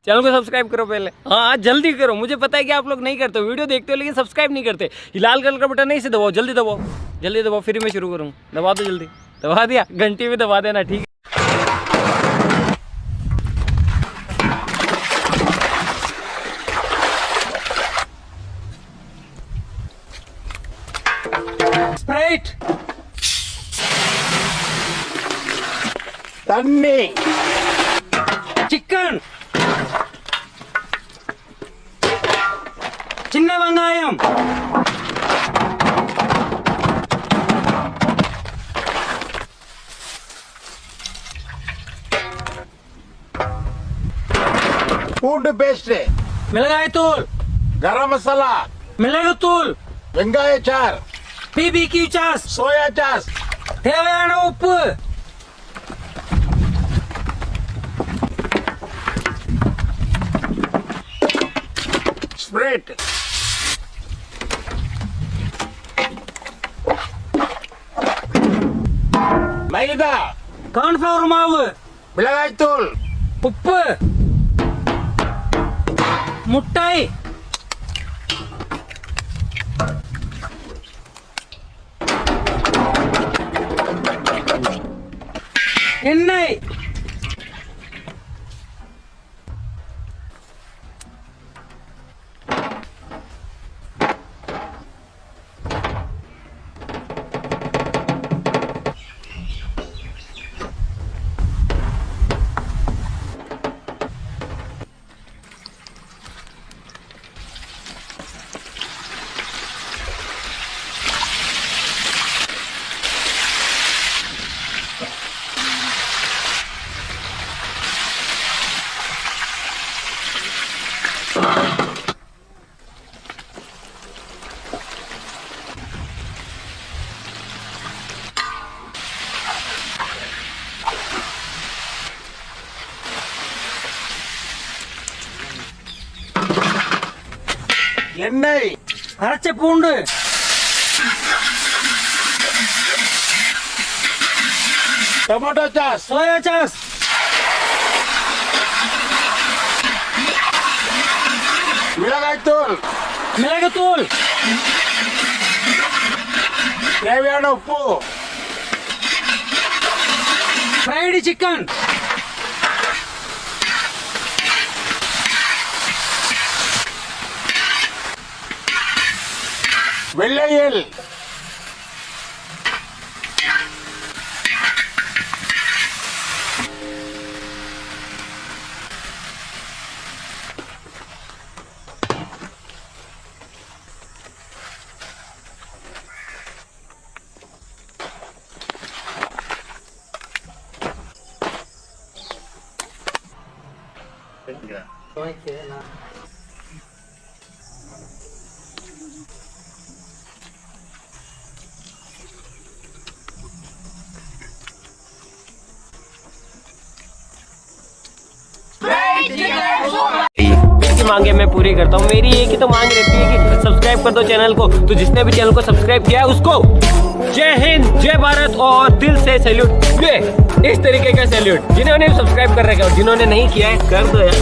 Channel को subscribe करो पहले। हाँ जल्दी करो, मुझे पता है कि आप लोग नहीं करते हो, वीडियो देखते हो लेकिन सब्सक्राइब नहीं करते। ये लाल कलर का बटन नहीं से दबाओ, जल्दी दबाओ, जल्दी दबाओ, फिर मैं शुरू करूँ। दबा दो जल्दी, दबा दिया, घंटी भी दबा देना, ठीक है। स्प्राइट, தண்ணி, चिकन, சின்ன வெங்காயம், பூண்டு பேஸ்ட், மிளகாய் தூள், கரம் மசாலா, மிளகு தூள், வெங்காய sir, BBQ sauce, soya sauce, தேவையான உப்பு, ஸ்பிரிட், மைதா, கார்ன்ஃப்ளவர் மாவு, மிளகாய் தூள், உப்பு, முட்டை, எண்ணெய், எண்ணெய், அரைச்ச பூண்டு, டொமேட்டோ சாஸ், சோயா சாஸ், மிளகாய் தூள், மிளகு தூள், தேவையான உப்பு, ஃப்ரைடு சிக்கன், வெள்ளையில், इसकी मांगे मैं पूरी करता हूँ। मेरी एक ही तो मांग रहती है कि सब्सक्राइब कर दो चैनल को। तो जिसने भी चैनल को सब्सक्राइब किया है उसको जय हिंद, जय भारत और दिल से सैल्यूट। इस तरीके का सैल्यूट जिन्होंने सब्सक्राइब कर रखा है और जिन्होंने नहीं किया है कर दो यार।